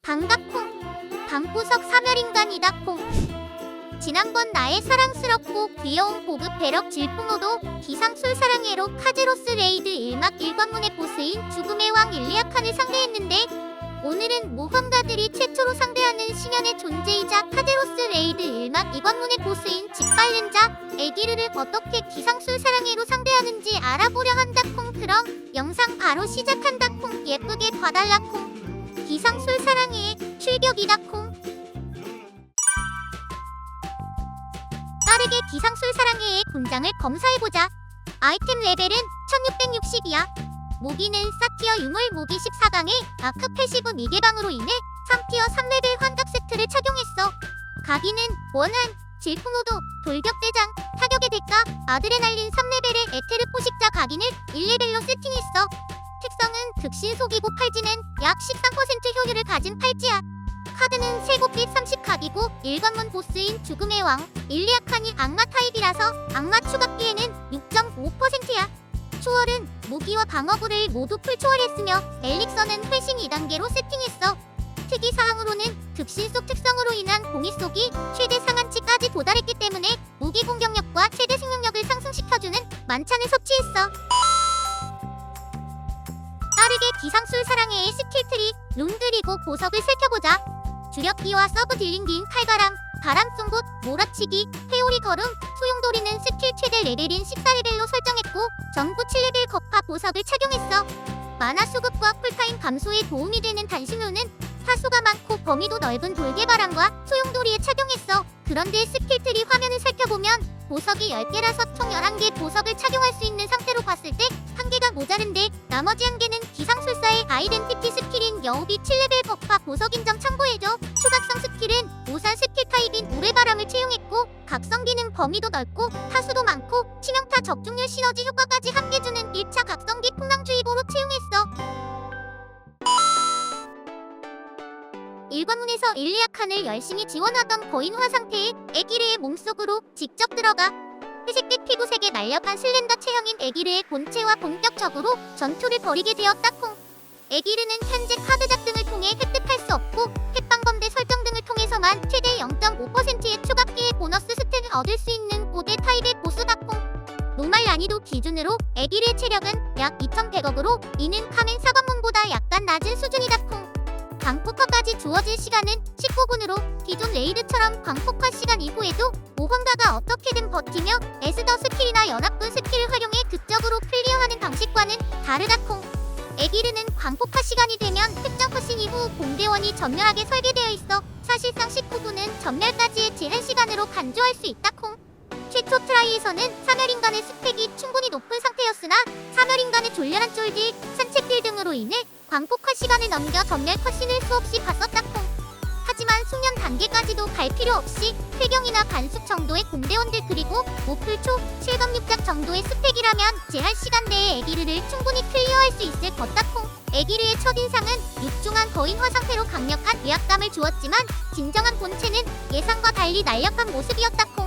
반갑콩. 방구석 사멸인간이다 콩. 지난번 나의 사랑스럽고 귀여운 보급 배럭 질풍노도 기상술사랑해로 카제로스 레이드 1막 1관문의 보스인 죽음의 왕 일리아칸을 상대했는데, 오늘은 모험가들이 최초로 상대하는 신현의 존재이자 카제로스 레이드 1막 2관문의 보스인 짓밟는 자 에기르를 어떻게 기상술사랑해로 상대하는지 알아보려 한다 콩. 그럼 영상 바로 시작한다 콩. 예쁘게 봐달라 콩. 기상술사랑해 출격이다 콩. 빠르게 기상술사랑해의 군장을 검사해보자. 아이템 레벨은 1660이야. 모기는 사티어 유물 모기 14강에 아크 패시브 미개방으로 인해 3티어 3레벨 환각 세트를 착용했어. 가기는 원한, 질풍노도, 돌격대장, 타격의 대가, 아드레날린 3레벨의 에테르 포식자 가기를 1레벨로 세팅했어. 특성은 극신 속이고 팔지는 약 13% 효율을 가진 팔찌야. 카드는 세곡빛 30각이고 1관문 보스인 죽음의 왕 일리아칸이 악마 타입이라서 악마 추가 피해는 6.5%야. 초월은 무기와 방어구를 모두 풀 초월했으며 엘릭서는 회신 2단계로 세팅했어. 특이사항으로는 극신 속 특성으로 인한 공이 속이 최대 상한치까지 도달했기 때문에 무기 공격력과 최대 생명력을 상승시켜주는 만찬을 섭취했어. 빠르게 기상술사랑해의 스킬트리, 룬 그리고 보석을 살펴보자. 주력기와 서브 딜링기인 칼바람, 바람송곳, 몰아치기, 회오리 걸음, 소용돌이는 스킬 최대 레벨인 14레벨로 설정했고 전부 7레벨 거파 보석을 착용했어. 마나 수급과 쿨타임 감소에 도움이 되는 단신호는 타수가 많고 범위도 넓은 돌개바람과 소용돌이에 착용했어. 그런데 스킬트리 화면을 살펴보면 보석이 10개라서 총 11개 보석을 착용할 수 있는 상태로 봤을 때 1개가 모자른데 나머지 1개는 기상술사의 아이덴티티 스킬인 여우비 7레벨 거파 보석인 점 참고해줘. 추각성 스킬은 우산 스킬 타입인 모래바람을 채용했고 각성기는 범위도 넓고 타수도 많고 치명타 적중률 시너지 효과까지 함께 주는 1차 각성기 풍랑주의보로 채용했어. 일관문에서 일리아칸을 열심히 지원하던 거인화 상태의 에기르의 몸속으로 직접 들어가 회색빛 피부색의 날렵한 슬렌더 체형인 에기르의 본체와 본격적으로 전투를 벌이게 되었다 콩. 에기르는 현재 카드 작등을 통해 획득할 수 없고 핵방범대 설정 등을 통해서만 최대 0.5%의 추가 피해 보너스 스택을 얻을 수 있는 고대 타입의 보스다 콩. 노말 난이도 기준으로 에기르의 체력은 약 2100억으로 이는 카멘 사관문보다 약간 낮은 수준이다 콩. 광폭화까지 주어질 시간은 19분으로 기존 레이드처럼 광폭화 시간 이후에도 모험가가 어떻게든 버티며 에스더 스킬이나 연합군 스킬을 활용해 극적으로 클리어하는 방식과는 다르다 콩. 에기르는 광폭화 시간이 되면 특정 컷신 이후 공대원이 전멸하게 설계되어 있어 사실상 19분은 전멸까지의 제한 시간으로 간주할 수 있다 콩. 최초 트라이에서는 사멸인간의 스펙이 충분히 높은 상태였으나 사멸인간의 졸렬한 쫄딜, 산책딜 등으로 인해 광폭화 시간을 넘겨 전멸 컷신을 수없이 봤었다 콩. 하지만 숙련 단계까지도 갈 필요 없이 회경이나 반숙 정도의 공대원들 그리고 모풀초, 실검육작 정도의 스펙이라면 제한 시간 내에 에기르를 충분히 클리어할 수 있을 것다 콩. 에기르의 첫인상은 육중한 거인화 상태로 강력한 위압감을 주었지만 진정한 본체는 예상과 달리 날렵한 모습이었다 콩.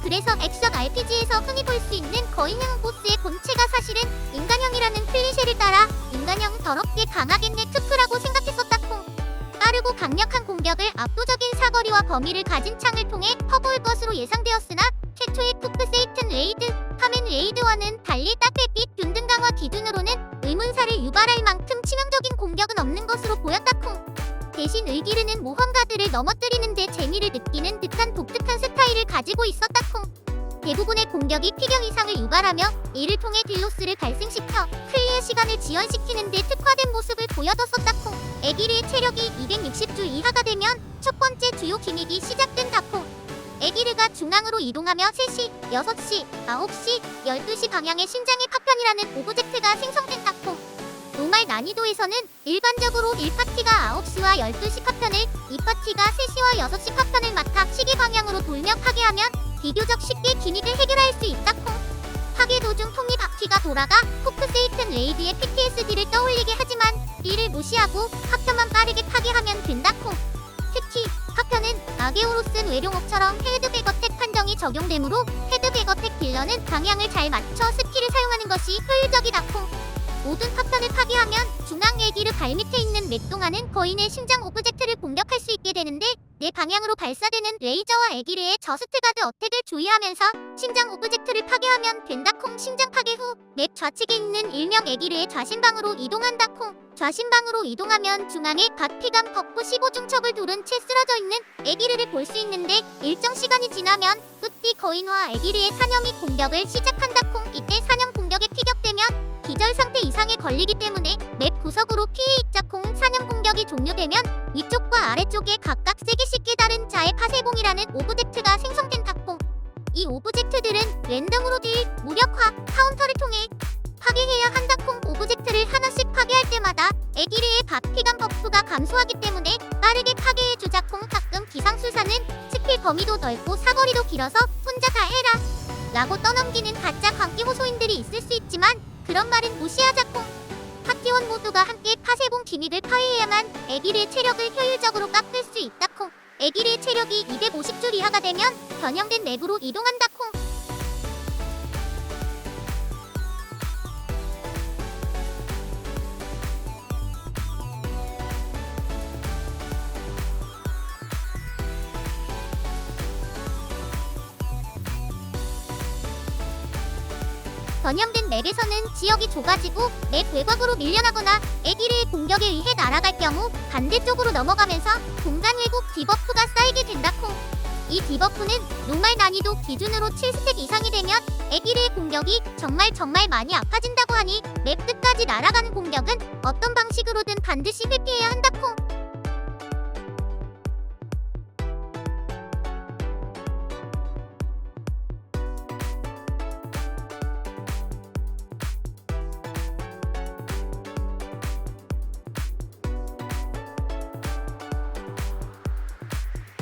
그래서 액션 RPG에서 흔히 볼 수 있는 거인형 보스의 본체가 사실은 인간형이라는 클리셰를 따라 인간형 더럽게 강하겠네 트프라고 생각했었다 콩. 빠르고 강력한 공격을 압도적인 사거리와 범위를 가진 창을 통해 퍼부을 것으로 예상되었으나 최초의 쿠크 세이튼 레이드, 카멘 레이드와는 달리 따뜻빛 균등 강화 기준으로는 의문사를 유발할 만큼 치명적인 공격은 없는 것으로 보였다 콩. 대신 에기르는 모험가들을 넘어뜨리는 데 재미를 느끼는 듯한 독특한 스타일을 가지고 있었다 콩. 대부분의 공격이 피경 이상을 유발하며 이를 통해 딜로스를 발생시켜 클리어 시간을 지연시키는 데 특화된 모습을 보여줬었다 콩. 에기르의 체력이 260줄 이하가 되면 첫 번째 주요 기믹이 시작된다 콩. 에기르가 중앙으로 이동하며 3시, 6시, 9시, 12시 방향의 신장의 파편이라는 오브젝트가 생성된다 콩. 노말 난이도에서는 일반적으로 1파티가 9시와 12시 파편을 2파티가 3시와 6시 파편을 맡아 시계 방향으로 돌며 파괴하면 비교적 쉽게 기믹을 해결할 수 있다 콩. 파괴 도중 톱니바퀴가 돌아가 쿠크 세이튼 레이드의 PTSD를 떠올리게 하지만 이를 무시하고 파편만 빠르게 파괴하면 된다 콩. 특히 파편은 아게오로슨 외룡옥처럼 헤드베거텍 판정이 적용되므로 헤드베거텍 딜러는 방향을 잘 맞춰 스킬을 사용하는 것이 효율적이다 콩. 모든 파편을 파괴하면 중앙 에기르 발 밑에 있는 맵 동안은 거인의 심장 오브젝트를 공격할 수 있게 되는데 내 방향으로 발사되는 레이저와 에기르의 저스트 가드 어택을 주의하면서 심장 오브젝트를 파괴하면 된다 콩. 심장 파괴 후 맵 좌측에 있는 일명 에기르의 좌심방으로 이동한다 콩. 좌심방으로 이동하면 중앙에 각 피감 버프 15중 척을 두른 채 쓰러져 있는 에기르를 볼 수 있는데 일정 시간이 지나면 뚜띠 거인화 에기르의 사념 및 공격을 시작한다 콩. 이때 사념 공격에 피격되면 기절 상태 이상에 걸리기 때문에 맵 구석으로 피해 입자 콩. 사념 공격이 종료되면 위쪽과 아래쪽에 각각 3개씩 깨달은 자의 파쇄봉이라는 오브젝트가 생성된다 콩. 이 오브젝트들은 랜덤으로 딜, 무력화, 카운터를 통해 파괴해야 한다 콩. 오브젝트를 하나씩 파괴할 때마다 에기르의 바피감 버프가 감소하기 때문에 빠르게 파괴해주자 콩. 가끔 기상술사는 스킬 범위도 넓고 사거리도 길어서 혼자 다 해라 라고 떠넘기는 가짜 광기 호소인들이 있을 수 있지만 그런 말은 무시하자 콩. 파티원 모두가 함께 파쇄봉 기믹을 파괴해야만 에기르의 체력을 효율적으로 깎을 수 있다 콩. 에기르의 체력이 250줄 이하가 되면 변형된 맵으로 이동한다 콩. 변형된 맵에서는 지역이 좁아지고 맵 외곽으로 밀려나거나 에기르의 공격에 의해 날아갈 경우 반대쪽으로 넘어가면서 공간 왜곡 디버프가 쌓이게 된다 콩. 이 디버프는 노말 난이도 기준으로 7스택 이상이 되면 에기르의 공격이 정말 많이 아파진다고 하니 맵 끝까지 날아가는 공격은 어떤 방식으로든 반드시 회피해야 한다 콩.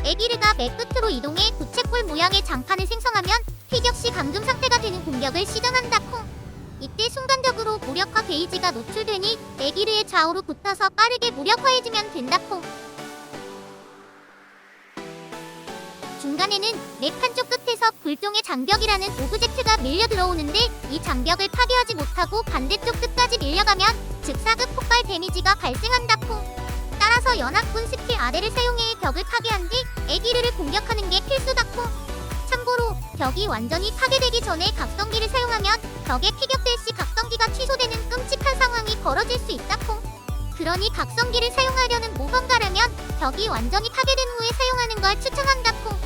에기르가 맵 끝으로 이동해 부채꼴 모양의 장판을 생성하면 피격 시 감금 상태가 되는 공격을 시전한다 콩. 이때 순간적으로 무력화 게이지가 노출되니 에기르의 좌우로 붙어서 빠르게 무력화해주면 된다 콩. 중간에는 맵 한쪽 끝에서 불종의 장벽이라는 오브젝트가 밀려 들어오는데 이 장벽을 파괴하지 못하고 반대쪽 끝까지 밀려가면 즉사급 폭발 데미지가 발생한다 콩. 따라서 연합군 스킬 아래를 사용해 벽을 파괴한 뒤 에기르를 공격하는 게 필수다 콩. 참고로 벽이 완전히 파괴되기 전에 각성기를 사용하면 벽에 피격될 시 각성기가 취소되는 끔찍한 상황이 벌어질 수 있다 콩. 그러니 각성기를 사용하려는 모험가라면 벽이 완전히 파괴된 후에 사용하는 걸 추천한다 콩.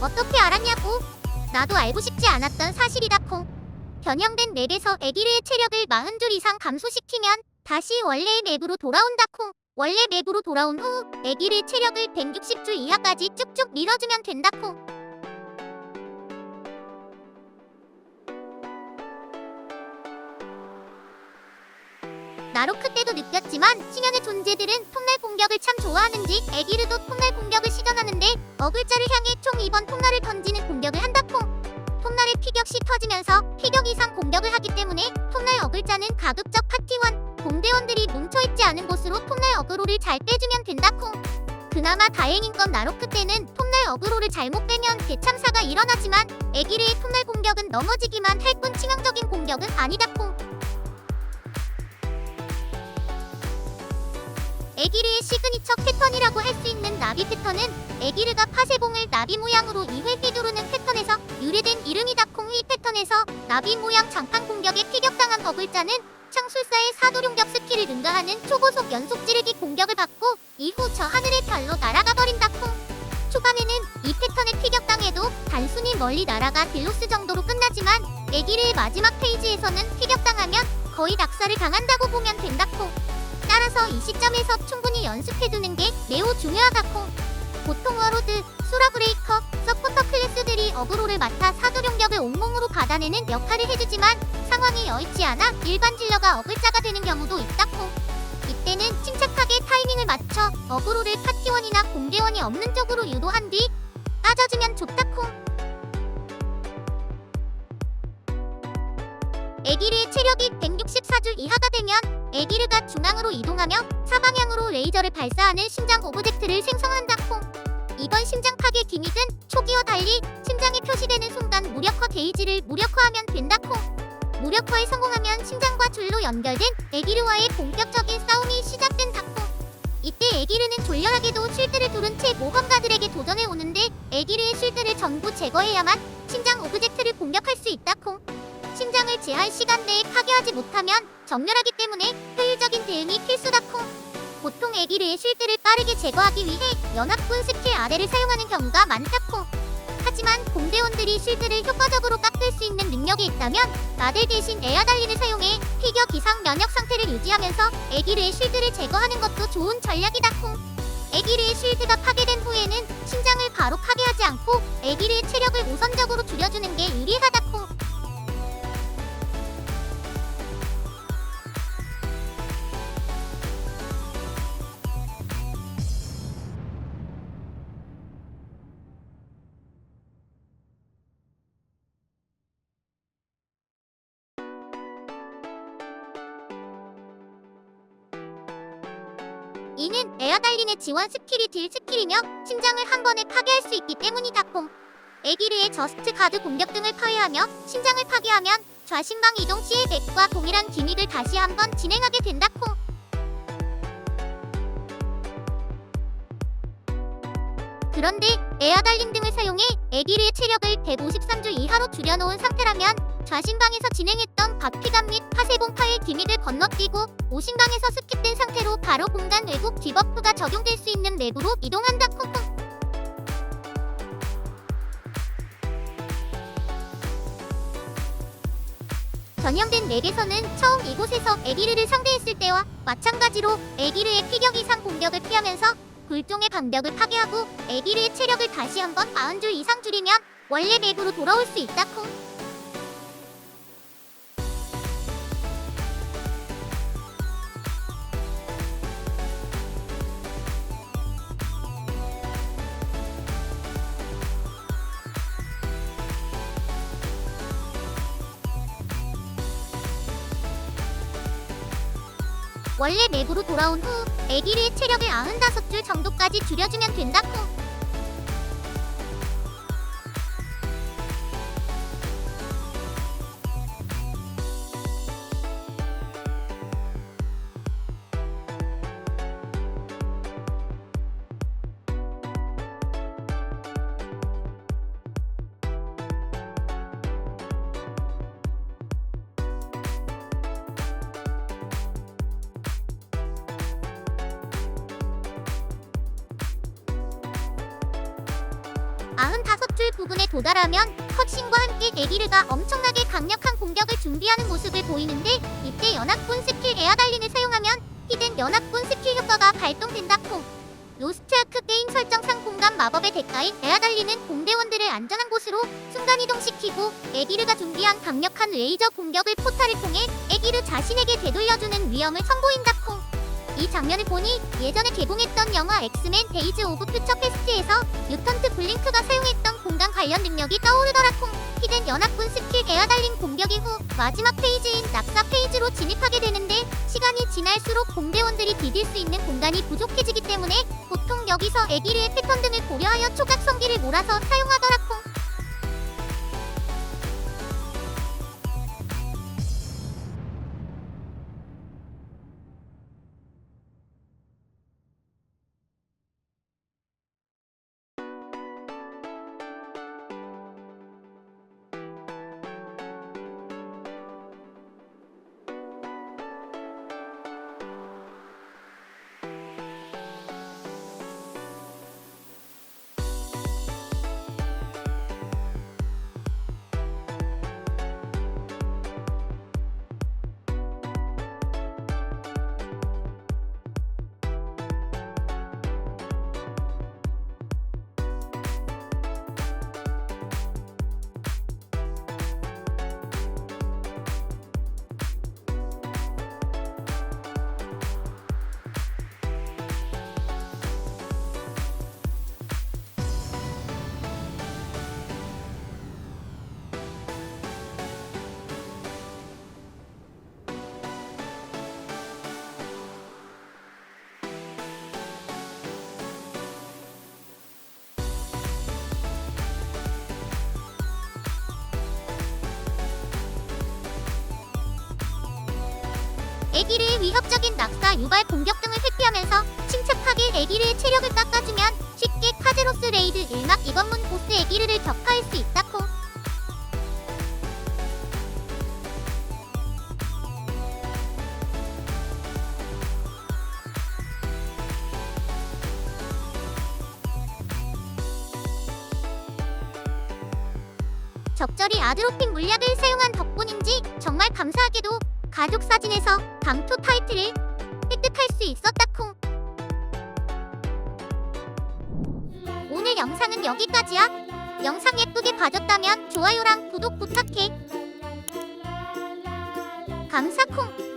어떻게 알았냐고? 나도 알고 싶지 않았던 사실이다 콩. 변형된 맵에서 에기르의 체력을 40줄 이상 감소시키면 다시 원래의 맵으로 돌아온다 콩. 원래 맵으로 돌아온 후 에기르의 체력을 160줄 이하까지 쭉쭉 밀어주면 된다 콩. 나로크 때도 느꼈지만 심연의 존재들은 톱날 공격을 참 좋아하는지 에기르도 톱날 공격을 시전하는데 어글자를 향해 총 2번 톱날을 던지는 공격을 한다 콩. 톱날의 피격 시 터지면서 피격 이상 공격을 하기 때문에 톱날 어글자는 가급적 파티원, 공대원들이 뭉쳐있지 않은 곳으로 톱날 어그로를 잘 빼주면 된다 콩. 그나마 다행인 건 나로크 때는 톱날 어그로를 잘못 빼면 대참사가 일어나지만 에기르의 톱날 공격은 넘어지기만 할 뿐 치명적인 공격은 아니다 콩. 에기르의 시그니처 패턴이라고 할 수 있는 나비 패턴은 에기르가 파쇄봉을 나비 모양으로 2회 휘두르는 패턴에서 유래된 이름이다 콩. 이 패턴에서 나비 모양 장판 공격에 피격당한 어글자는 창술사의 사도룡격 스킬을 능가하는 초고속 연속 찌르기 공격을 받고 이후 저 하늘의 별로 날아가 버린다 콩. 초반에는 이 패턴에 피격당해도 단순히 멀리 날아가 딜로스 정도로 끝나지만 에기르의 마지막 페이지에서는 피격당하면 거의 낙사를 당한다고 보면 된다 콩. 따라서 이 시점에서 충분히 연습해두는 게 매우 중요하다 콩. 보통 워로드, 수라브레이커, 서포터 클래스들이 어그로를 맡아 사도룡격을 온몸으로 받아내는 역할을 해주지만 상황이 여의치 않아 일반 딜러가 어글자가 되는 경우도 있다 콩. 이때는 침착하게 타이밍을 맞춰 어그로를 파티원이나 공대원이 없는 쪽으로 유도한 뒤 빠져주면 좋다 콩. 에기르의 체력이 164줄 이하가 되면 에기르가 중앙으로 이동하며 사방향으로 레이저를 발사하는 심장 오브젝트를 생성한다 콩. 이번 심장 파괴 기믹은 초기와 달리 심장이 표시되는 순간 무력화 게이지를 무력화하면 된다 콩. 무력화에 성공하면 심장과 줄로 연결된 에기르와의 본격적인 싸움이 시작된 다콩. 이때 에기르는 졸렬하게도 쉴드를 두른 채 모험가들에게 도전해 오는데 에기르의 쉴드를 전부 제거해야만 심장 오브젝트를 공격할 수 있다콩. 심장을 제한 시간 내에 파괴하지 못하면 점멸하기 때문에 효율적인 대응이 필수다콩. 보통 에기르의 쉴드를 빠르게 제거하기 위해 연합군 스킬 아래를 사용하는 경우가 많다콩. 하지만 공대원들이 쉴드를 효과적으로 깎을 수 있는 능력이 있다면 나델 대신 에아달린을 사용해 피겨 기상 면역 상태를 유지하면서 에기르의 쉴드를 제거하는 것도 좋은 전략이다콩. 에기르의 쉴드가 파괴된 후에는 심장을 바로 파괴하지 않고 에기르의 체력을 우선적으로 줄여주는 게 유리하다콩. 이는 에아달린의 지원 스킬이 딜 스킬이며 심장을 한 번에 파괴할 수 있기 때문이다콩. 에기르의 저스트 가드 공격 등을 파괴하며 심장을 파괴하면 좌심방 이동 시에 맥과 동일한 기믹을 다시 한번 진행하게 된다콩. 그런데 에아달린 등을 사용해 에기르의 체력을 153주 이하로 줄여놓은 상태라면 좌심방에서 진행했던 박피감 및 파세봉파의 기믹을 건너뛰고 오심방에서 스킵된 상태로 바로 공간 왜곡 디버프가 적용될 수 있는 맵으로 이동한다 콩콩. 전염된 맵에서는 처음 이곳에서 에기르를 상대했을 때와 마찬가지로 에기르의 피격 이상 공격을 피하면서 굴종의 방벽을 파괴하고 에기르의 체력을 다시 한번 40줄 이상 줄이면 원래 맵으로 돌아올 수 있다콩. 원래 맵으로 돌아온 후 에기르의 체력을 95줄 정도까지 줄여주면 된다콩. 줄 부분에 도달하면 컷신과 함께 에기르가 엄청나게 강력한 공격을 준비하는 모습을 보이는데 이때 연합군 스킬 에아달린을 사용하면 히든 연합군 스킬 효과가 발동된다콩. 로스트아크 게임 설정상 공간 마법의 대가인 에아달린은 공대원들을 안전한 곳으로 순간이동시키고 에기르가 준비한 강력한 레이저 공격을 포탈을 통해 에기르 자신에게 되돌려주는 위험을 선보인다콩. 이 장면을 보니 예전에 개봉했던 영화 엑스맨 데이즈 오브 퓨처 패스트에서 뮤턴트 블링크가 사용했던 공간 관련 능력이 떠오르더라콩. 히든 연합군 스킬 에아달린 공격이 후 마지막 페이지인 낙사 페이지로 진입하게 되는데 시간이 지날수록 공대원들이 디딜 수 있는 공간이 부족해지기 때문에 보통 여기서 에기르의 패턴 등을 고려하여 초각 성기를 몰아서 사용하더라콩. 에기르의 위협적인 낙사, 유발 공격 등을 회피하면서 침착하게 에기르의 체력을 깎아주면 쉽게 카제로스 레이드 1막 2관문 보스 에기르를 격파할 수 있다콩. 적절히 아드로핀 물약을 사용한 덕분인지 정말 감사하게도 가족 사진에서 강투 타이틀을 획득할 수 있었다콩. 오늘 영상은 여기까지야. 영상 예쁘게 봐줬다면 좋아요랑 구독 부탁해. 감사콩.